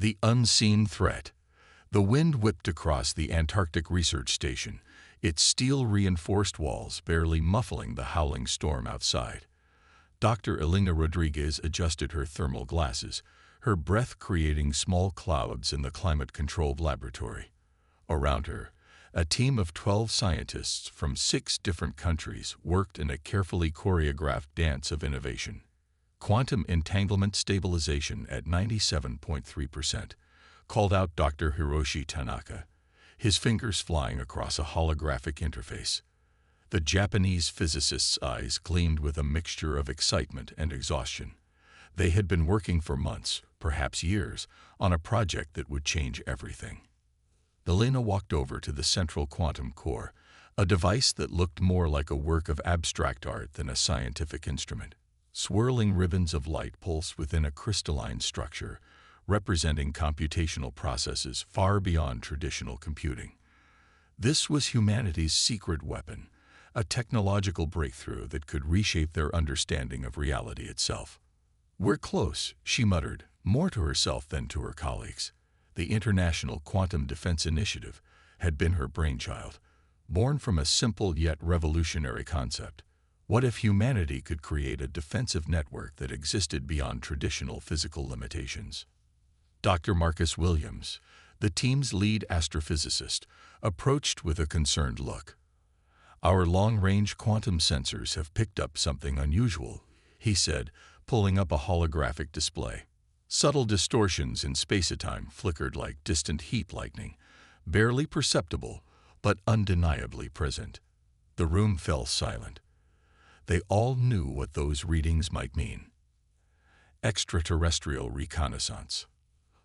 The unseen threat. The wind whipped across the Antarctic research station, its steel-reinforced walls barely muffling the howling storm outside. Dr. Elena Rodriguez adjusted her thermal glasses, her breath creating small clouds in the climate-controlled laboratory. Around her, a team of 12 scientists from 6 different countries worked in a carefully choreographed dance of innovation. Quantum entanglement stabilization at 97.3%, called out Dr. Hiroshi Tanaka, his fingers flying across a holographic interface. The Japanese physicist's eyes gleamed with a mixture of excitement and exhaustion. They had been working for months, perhaps years, on a project that would change everything. Elena walked over to the central quantum core, a device that looked more like a work of abstract art than a scientific instrument. Swirling ribbons of light pulsed within a crystalline structure, representing computational processes far beyond traditional computing. This was humanity's secret weapon, a technological breakthrough that could reshape their understanding of reality itself. "We're close," she muttered, more to herself than to her colleagues. The International Quantum Defense Initiative had been her brainchild, born from a simple yet revolutionary concept. What if humanity could create a defensive network that existed beyond traditional physical limitations? Dr. Marcus Williams, the team's lead astrophysicist, approached with a concerned look. "Our long-range quantum sensors have picked up something unusual," he said, pulling up a holographic display. Subtle distortions in space-time flickered like distant heat lightning, barely perceptible, but undeniably present. The room fell silent. They all knew what those readings might mean. "Extraterrestrial reconnaissance?"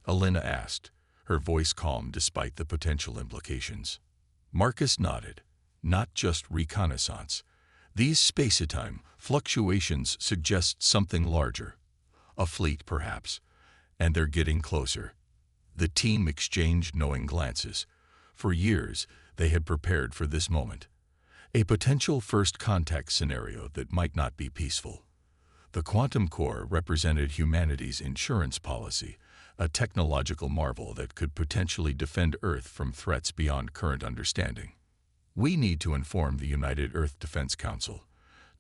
Elena asked, her voice calm despite the potential implications. Marcus nodded. "Not just reconnaissance. These space-time fluctuations suggest something larger. A fleet, perhaps. And they're getting closer." The team exchanged knowing glances. For years, they had prepared for this moment. A potential first contact scenario that might not be peaceful. The quantum core represented humanity's insurance policy, a technological marvel that could potentially defend Earth from threats beyond current understanding. "We need to inform the United Earth Defense Council,"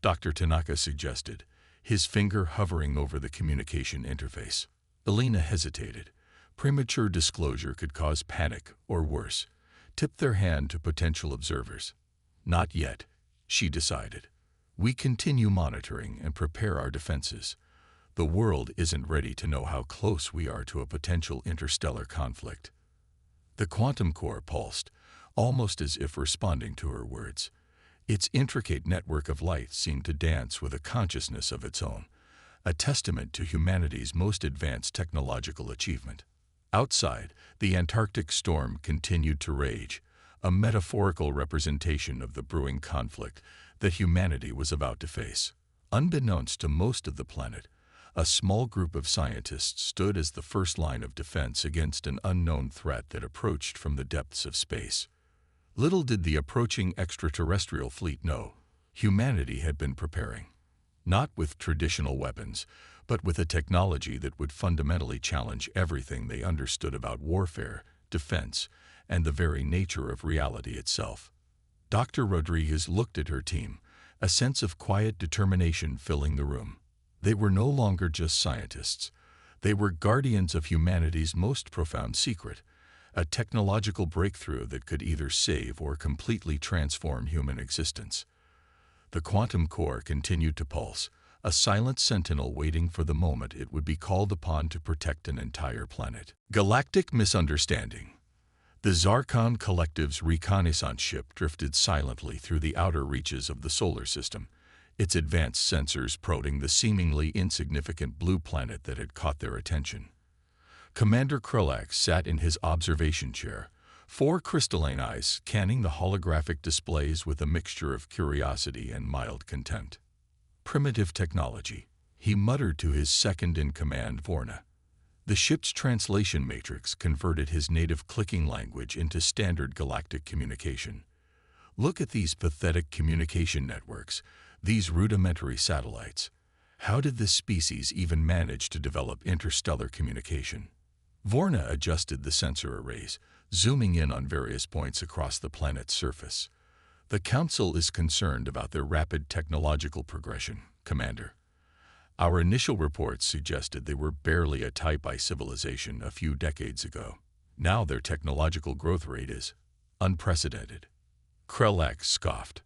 Dr. Tanaka suggested, his finger hovering over the communication interface. Elena hesitated. Premature disclosure could cause panic, or worse, tip their hand to potential observers. "Not yet," she decided. "We continue monitoring and prepare our defenses. The world isn't ready to know how close we are to a potential interstellar conflict." The quantum core pulsed, almost as if responding to her words. Its intricate network of light seemed to dance with a consciousness of its own, a testament to humanity's most advanced technological achievement. Outside, the Antarctic storm continued to rage, a metaphorical representation of the brewing conflict that humanity was about to face. Unbeknownst to most of the planet, a small group of scientists stood as the first line of defense against an unknown threat that approached from the depths of space. Little did the approaching extraterrestrial fleet know, humanity had been preparing. Not with traditional weapons, but with a technology that would fundamentally challenge everything they understood about warfare, defense, and the very nature of reality itself. Dr. Rodriguez looked at her team, a sense of quiet determination filling the room. They were no longer just scientists. They were guardians of humanity's most profound secret, a technological breakthrough that could either save or completely transform human existence. The quantum core continued to pulse, a silent sentinel waiting for the moment it would be called upon to protect an entire planet. Galactic misunderstanding. The Zarkon Collective's reconnaissance ship drifted silently through the outer reaches of the solar system, its advanced sensors prodding the seemingly insignificant blue planet that had caught their attention. Commander Krulak sat in his observation chair, 4 crystalline eyes scanning the holographic displays with a mixture of curiosity and mild contempt. "Primitive technology," he muttered to his second-in-command Vorna. The ship's translation matrix converted his native clicking language into standard galactic communication. "Look at these pathetic communication networks, these rudimentary satellites. How did this species even manage to develop interstellar communication?" Vorna adjusted the sensor arrays, zooming in on various points across the planet's surface. The Council is concerned about their rapid technological progression, Commander. Our initial reports suggested they were barely a Type I civilization a few decades ago. Now their technological growth rate is unprecedented. Krelak scoffed.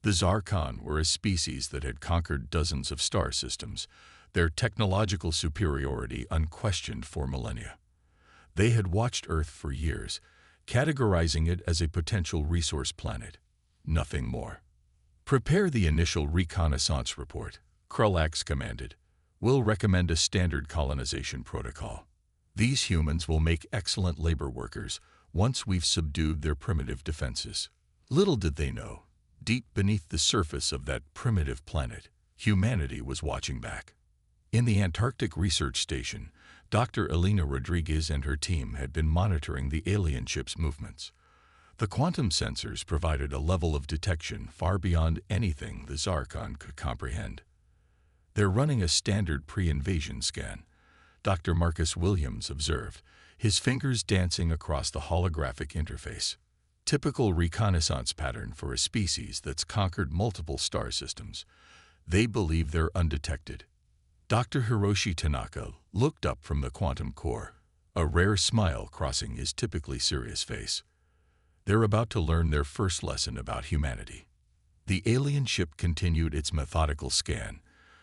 The Zarkon were a species that had conquered dozens of star systems, their technological superiority unquestioned for millennia. They had watched Earth for years, categorizing it as a potential resource planet. Nothing more. Prepare the initial reconnaissance report, Krelak commanded. We'll recommend a standard colonization protocol. These humans will make excellent labor workers once we've subdued their primitive defenses. Little did they know, deep beneath the surface of that primitive planet, humanity was watching back. In the Antarctic Research Station, Dr. Elena Rodriguez and her team had been monitoring the alien ship's movements. The quantum sensors provided a level of detection far beyond anything the Zarkon could comprehend. They're running a standard pre-invasion scan, Dr. Marcus Williams observed, his fingers dancing across the holographic interface. Typical reconnaissance pattern for a species that's conquered multiple star systems. They believe they're undetected. Dr. Hiroshi Tanaka looked up from the quantum core, a rare smile crossing his typically serious face. They're about to learn their first lesson about humanity. The alien ship continued its methodical scan,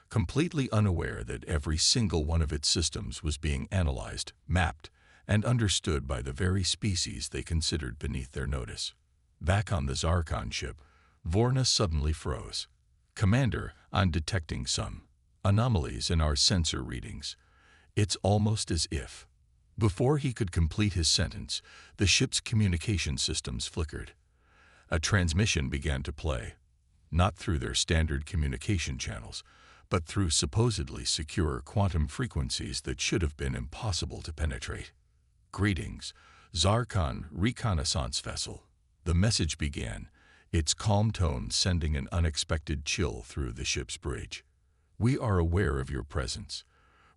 completely unaware that every single one of its systems was being analyzed, mapped, and understood by the very species they considered beneath their notice. Back on the Zarkon ship, Vorna suddenly froze. Commander, I'm detecting some anomalies in our sensor readings. It's almost as if. Before he could complete his sentence, the ship's communication systems flickered. A transmission began to play, not through their standard communication channels, but through supposedly secure quantum frequencies that should have been impossible to penetrate. Greetings, Zarkon reconnaissance vessel. The message began, its calm tone sending an unexpected chill through the ship's bridge. We are aware of your presence.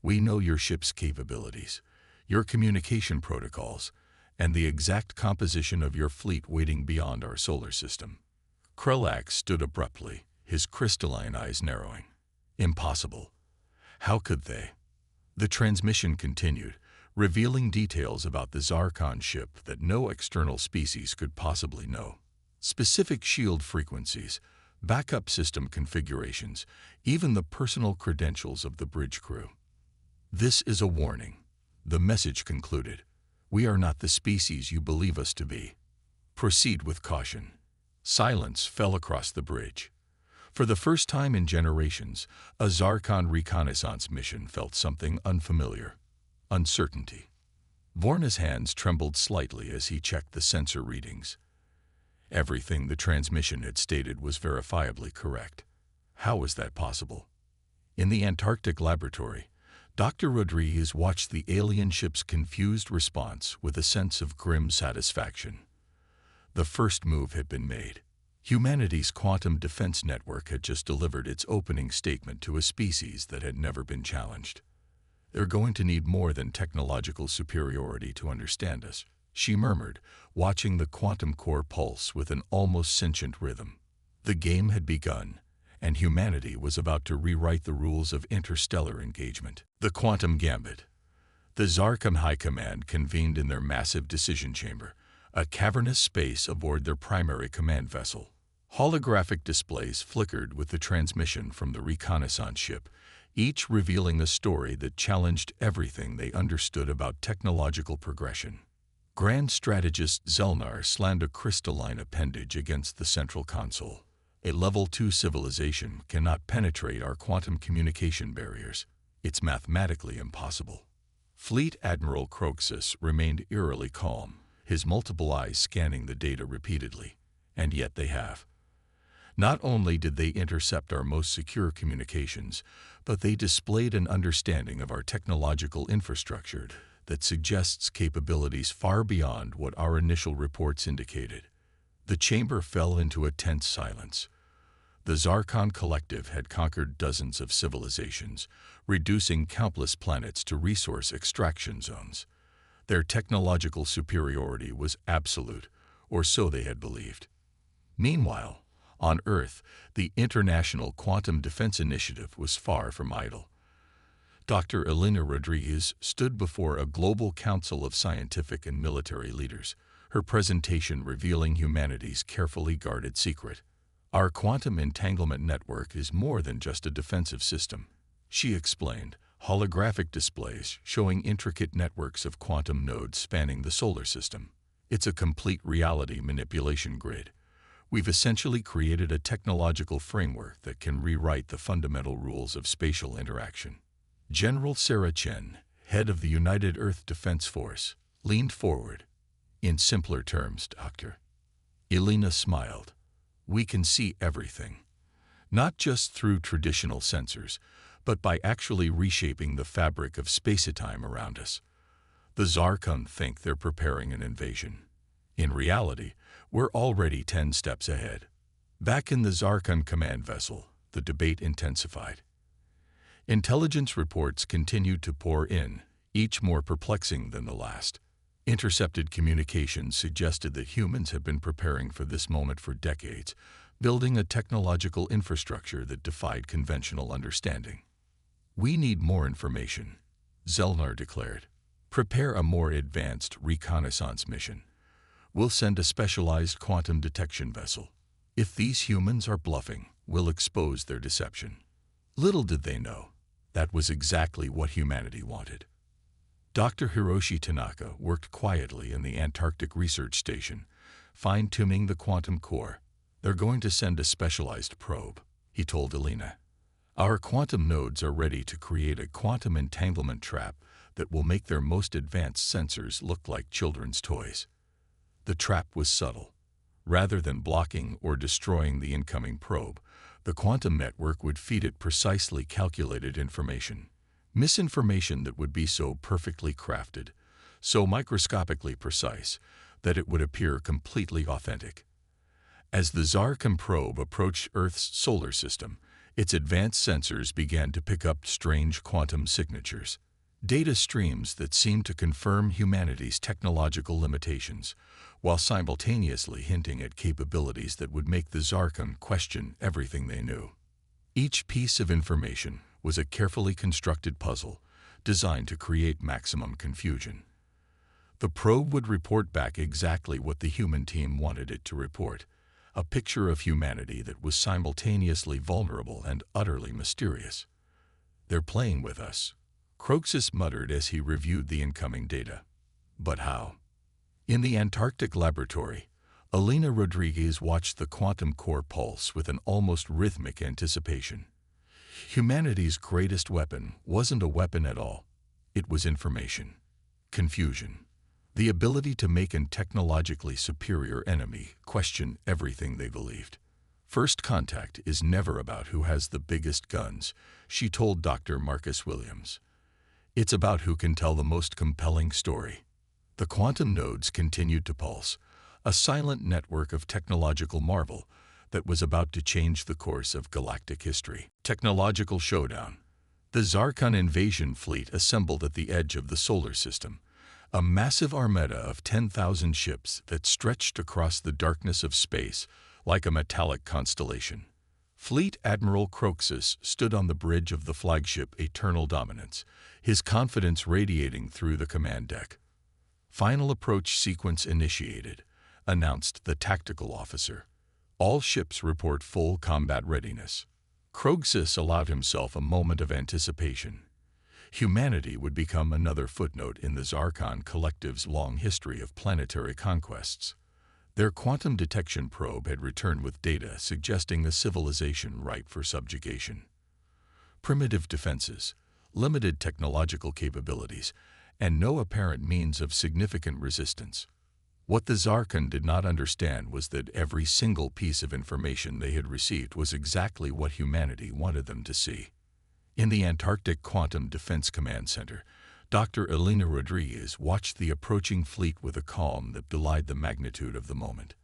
We know your ship's capabilities, your communication protocols, and the exact composition of your fleet waiting beyond our solar system. Krelak stood abruptly, his crystalline eyes narrowing. Impossible. How could they? The transmission continued, revealing details about the Zarkon ship that no external species could possibly know. Specific shield frequencies, backup system configurations, even the personal credentials of the bridge crew. This is a warning. The message concluded. We are not the species you believe us to be. Proceed with caution. Silence fell across the bridge. For the first time in generations, a Zarkon reconnaissance mission felt something unfamiliar. Uncertainty. Vorna's hands trembled slightly as he checked the sensor readings. Everything the transmission had stated was verifiably correct. How was that possible? In the Antarctic laboratory, Dr. Rodriguez watched the alien ship's confused response with a sense of grim satisfaction. The first move had been made. Humanity's quantum defense network had just delivered its opening statement to a species that had never been challenged. They're going to need more than technological superiority to understand us, she murmured, watching the quantum core pulse with an almost sentient rhythm. The game had begun, and humanity was about to rewrite the rules of interstellar engagement. The Quantum Gambit. The Zarkon High Command convened in their massive decision chamber, a cavernous space aboard their primary command vessel. Holographic displays flickered with the transmission from the reconnaissance ship, each revealing a story that challenged everything they understood about technological progression. Grand Strategist Zelnar slammed a crystalline appendage against the central console. A Level 2 civilization cannot penetrate our quantum communication barriers. It's mathematically impossible. Fleet Admiral Croxus remained eerily calm, his multiple eyes scanning the data repeatedly. And yet they have. Not only did they intercept our most secure communications, but they displayed an understanding of our technological infrastructure that suggests capabilities far beyond what our initial reports indicated. The chamber fell into a tense silence. The Zarkon Collective had conquered dozens of civilizations, reducing countless planets to resource extraction zones. Their technological superiority was absolute, or so they had believed. Meanwhile, on Earth, the International Quantum Defense Initiative was far from idle. Dr. Elena Rodriguez stood before a global council of scientific and military leaders, her presentation revealing humanity's carefully guarded secret. Our quantum entanglement network is more than just a defensive system, she explained, holographic displays showing intricate networks of quantum nodes spanning the solar system. It's a complete reality manipulation grid. We've essentially created a technological framework that can rewrite the fundamental rules of spatial interaction. General Sarah Chen, head of the United Earth Defense Force, leaned forward. In simpler terms, Doctor. Elena smiled. We can see everything, not just through traditional sensors, but by actually reshaping the fabric of space-time around us. The Zarkon think they're preparing an invasion. In reality, we're already 10 steps ahead. Back in the Zarkon command vessel, the debate intensified. Intelligence reports continued to pour in, each more perplexing than the last. Intercepted communications suggested that humans have been preparing for this moment for decades, building a technological infrastructure that defied conventional understanding. We need more information, Zelnar declared. Prepare a more advanced reconnaissance mission. We'll send a specialized quantum detection vessel. If these humans are bluffing, we'll expose their deception. Little did they know, that was exactly what humanity wanted. Dr. Hiroshi Tanaka worked quietly in the Antarctic Research Station, fine-tuning the quantum core. They're going to send a specialized probe, he told Elena. Our quantum nodes are ready to create a quantum entanglement trap that will make their most advanced sensors look like children's toys. The trap was subtle. Rather than blocking or destroying the incoming probe, the quantum network would feed it precisely calculated information. Misinformation that would be so perfectly crafted, so microscopically precise, that it would appear completely authentic. As the Zarkon probe approached Earth's solar system, its advanced sensors began to pick up strange quantum signatures, data streams that seemed to confirm humanity's technological limitations, while simultaneously hinting at capabilities that would make the Zarkon question everything they knew. Each piece of information was a carefully constructed puzzle designed to create maximum confusion. The probe would report back exactly what the human team wanted it to report, a picture of humanity that was simultaneously vulnerable and utterly mysterious. They're playing with us, Croxus muttered as he reviewed the incoming data. But how? In the Antarctic laboratory, Elena Rodriguez watched the quantum core pulse with an almost rhythmic anticipation. Humanity's greatest weapon wasn't a weapon at all. It was information, confusion, the ability to make a technologically superior enemy question everything they believed. First contact is never about who has the biggest guns, she told Dr. Marcus Williams. It's about who can tell the most compelling story. The quantum nodes continued to pulse, a silent network of technological marvel that was about to change the course of galactic history. Technological showdown. The Zarkon invasion fleet assembled at the edge of the solar system, a massive armada of 10,000 ships that stretched across the darkness of space like a metallic constellation. Fleet Admiral Croxus stood on the bridge of the flagship Eternal Dominance, his confidence radiating through the command deck. Final approach sequence initiated, announced the tactical officer. All ships report full combat readiness. Croxus allowed himself a moment of anticipation. Humanity would become another footnote in the Zarkon Collective's long history of planetary conquests. Their quantum detection probe had returned with data suggesting a civilization ripe for subjugation. Primitive defenses, limited technological capabilities, and no apparent means of significant resistance. What the Zarkon did not understand was that every single piece of information they had received was exactly what humanity wanted them to see. In the Antarctic Quantum Defense Command Center, Dr. Elena Rodriguez watched the approaching fleet with a calm that belied the magnitude of the moment.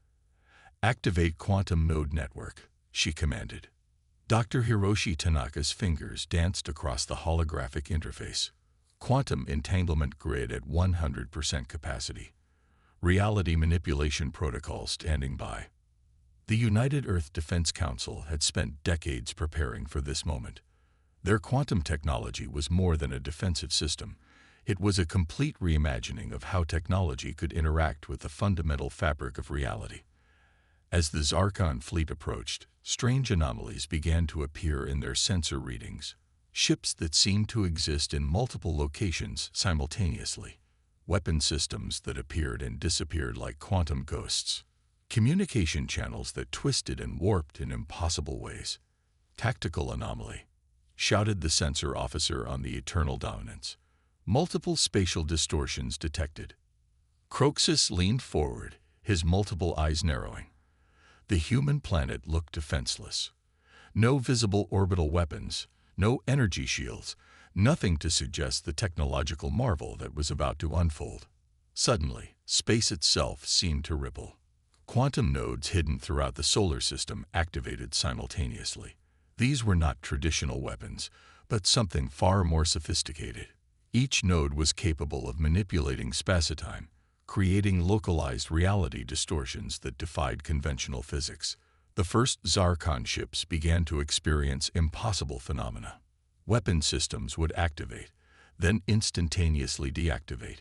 "Activate Quantum Node Network," she commanded. Dr. Hiroshi Tanaka's fingers danced across the holographic interface. quantum entanglement grid at 100% capacity, reality manipulation protocol standing by. The United Earth Defense Council had spent decades preparing for this moment. Their quantum technology was more than a defensive system. It was a complete reimagining of how technology could interact with the fundamental fabric of reality. As the Zarkon fleet approached, strange anomalies began to appear in their sensor readings. Ships that seemed to exist in multiple locations simultaneously. Weapon systems that appeared and disappeared like quantum ghosts. Communication channels that twisted and warped in impossible ways. Tactical anomaly, shouted the sensor officer on the Eternal Dominance. Multiple spatial distortions detected. Croxus leaned forward, his multiple eyes narrowing. The human planet looked defenseless. No visible orbital weapons, no energy shields, nothing to suggest the technological marvel that was about to unfold. Suddenly, space itself seemed to ripple. Quantum nodes hidden throughout the solar system activated simultaneously. These were not traditional weapons, but something far more sophisticated. Each node was capable of manipulating spacetime, creating localized reality distortions that defied conventional physics. The first Zarkon ships began to experience impossible phenomena. Weapon systems would activate, then instantaneously deactivate.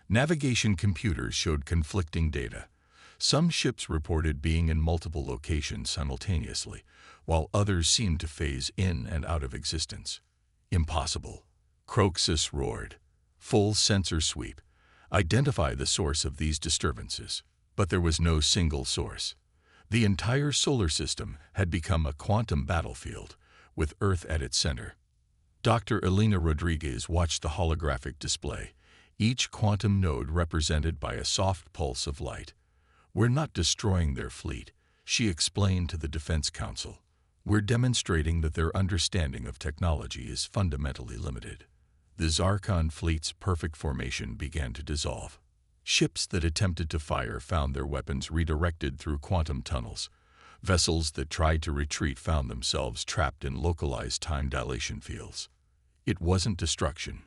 Navigation computers showed conflicting data. Some ships reported being in multiple locations simultaneously, while others seemed to phase in and out of existence. Impossible. Croxus roared. Full sensor sweep. Identify the source of these disturbances. But there was no single source. The entire solar system had become a quantum battlefield, with Earth at its center. Dr. Elena Rodriguez watched the holographic display, each quantum node represented by a soft pulse of light. "We're not destroying their fleet," she explained to the Defense Council. "We're demonstrating that their understanding of technology is fundamentally limited." The Zarkon fleet's perfect formation began to dissolve. Ships that attempted to fire found their weapons redirected through quantum tunnels. Vessels that tried to retreat found themselves trapped in localized time dilation fields. It wasn't destruction.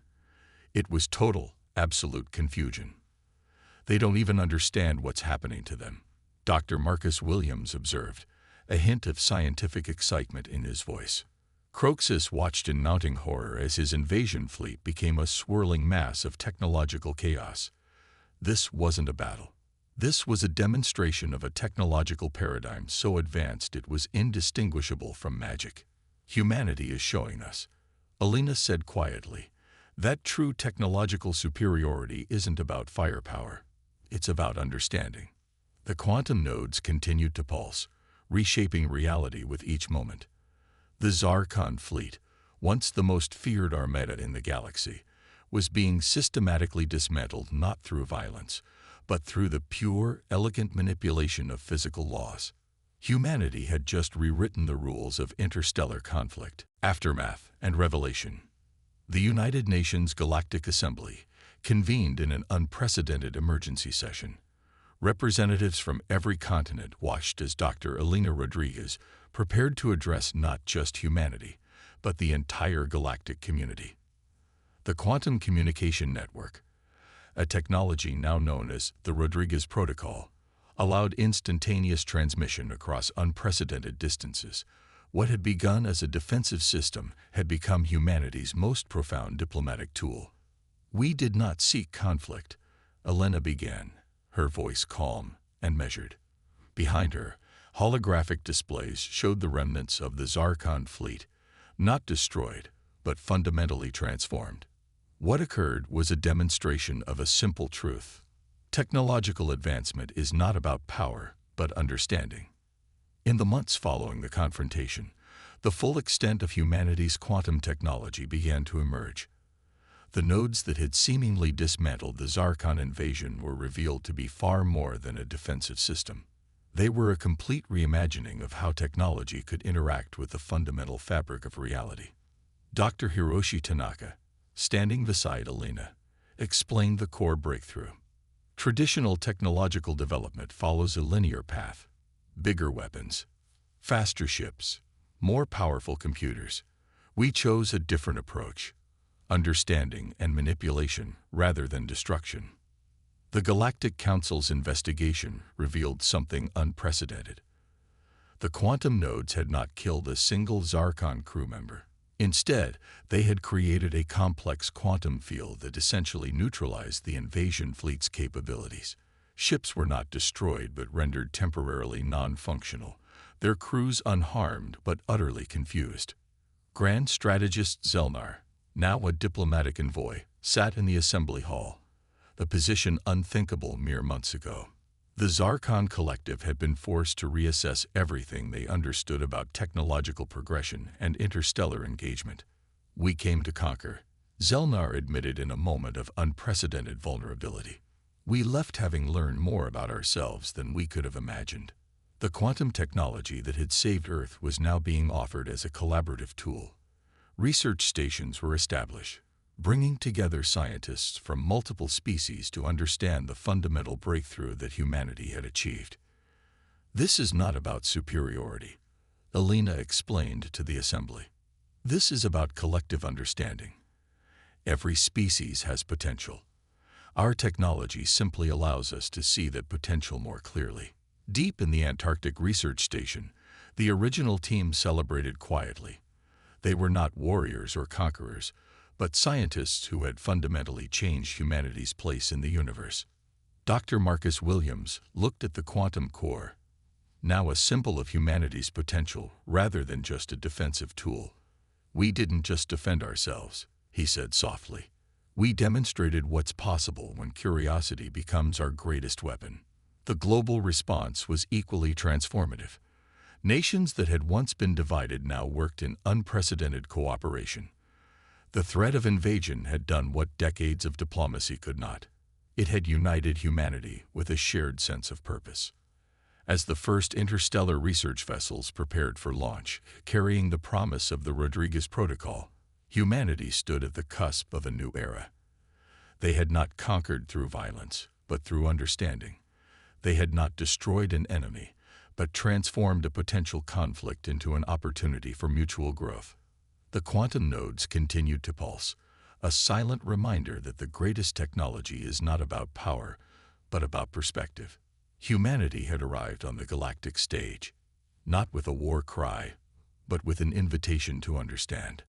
It was total, absolute confusion. "They don't even understand what's happening to them," Dr. Marcus Williams observed, a hint of scientific excitement in his voice. Croxus watched in mounting horror as his invasion fleet became a swirling mass of technological chaos. This wasn't a battle. This was a demonstration of a technological paradigm so advanced it was indistinguishable from magic. "Humanity is showing us," Elena said quietly, "that true technological superiority isn't about firepower. It's about understanding." The quantum nodes continued to pulse, reshaping reality with each moment. The Zarkon fleet, once the most feared armada in the galaxy, was being systematically dismantled not through violence, but through the pure, elegant manipulation of physical laws. Humanity had just rewritten the rules of interstellar conflict, aftermath, and revelation. The United Nations Galactic Assembly convened in an unprecedented emergency session. Representatives from every continent watched as Dr. Elena Rodriguez prepared to address not just humanity, but the entire galactic community. The Quantum Communication Network, a technology now known as the Rodriguez Protocol, allowed instantaneous transmission across unprecedented distances. What had begun as a defensive system had become humanity's most profound diplomatic tool. "We did not seek conflict," Elena began, her voice calm and measured. Behind her, holographic displays showed the remnants of the Zarkon fleet, not destroyed, but fundamentally transformed. What occurred was a demonstration of a simple truth. Technological advancement is not about power, but understanding. In the months following the confrontation, the full extent of humanity's quantum technology began to emerge. The nodes that had seemingly dismantled the Zarkon invasion were revealed to be far more than a defensive system. They were a complete reimagining of how technology could interact with the fundamental fabric of reality. Dr. Hiroshi Tanaka, standing beside Elena, explained the core breakthrough. Traditional technological development follows a linear path. Bigger weapons, faster ships, more powerful computers. We chose a different approach, understanding, and manipulation rather than destruction. The Galactic Council's investigation revealed something unprecedented. The quantum nodes had not killed a single Zarkon crew member. Instead, they had created a complex quantum field that essentially neutralized the invasion fleet's capabilities. Ships were not destroyed but rendered temporarily non-functional, their crews unharmed but utterly confused. Grand Strategist Zelnar, now a diplomatic envoy, sat in the assembly hall, a position unthinkable mere months ago. The Zarkon Collective had been forced to reassess everything they understood about technological progression and interstellar engagement. "We came to conquer," Zelnar admitted in a moment of unprecedented vulnerability. "We left having learned more about ourselves than we could have imagined." The quantum technology that had saved Earth was now being offered as a collaborative tool. Research stations were established, bringing together scientists from multiple species to understand the fundamental breakthrough that humanity had achieved. "This is not about superiority," Alina explained to the assembly. "This is about collective understanding. Every species has potential. Our technology simply allows us to see that potential more clearly." Deep in the Antarctic Research Station, the original team celebrated quietly. They were not warriors or conquerors, but scientists who had fundamentally changed humanity's place in the universe. Dr. Marcus Williams looked at the quantum core, now a symbol of humanity's potential rather than just a defensive tool. "We didn't just defend ourselves," he said softly. "We demonstrated what's possible when curiosity becomes our greatest weapon." The global response was equally transformative. Nations that had once been divided now worked in unprecedented cooperation. The threat of invasion had done what decades of diplomacy could not. It had united humanity with a shared sense of purpose. As the first interstellar research vessels prepared for launch, carrying the promise of the Rodriguez Protocol, humanity stood at the cusp of a new era. They had not conquered through violence, but through understanding. They had not destroyed an enemy, but transformed a potential conflict into an opportunity for mutual growth. The quantum nodes continued to pulse, a silent reminder that the greatest technology is not about power, but about perspective. Humanity had arrived on the galactic stage, not with a war cry, but with an invitation to understand.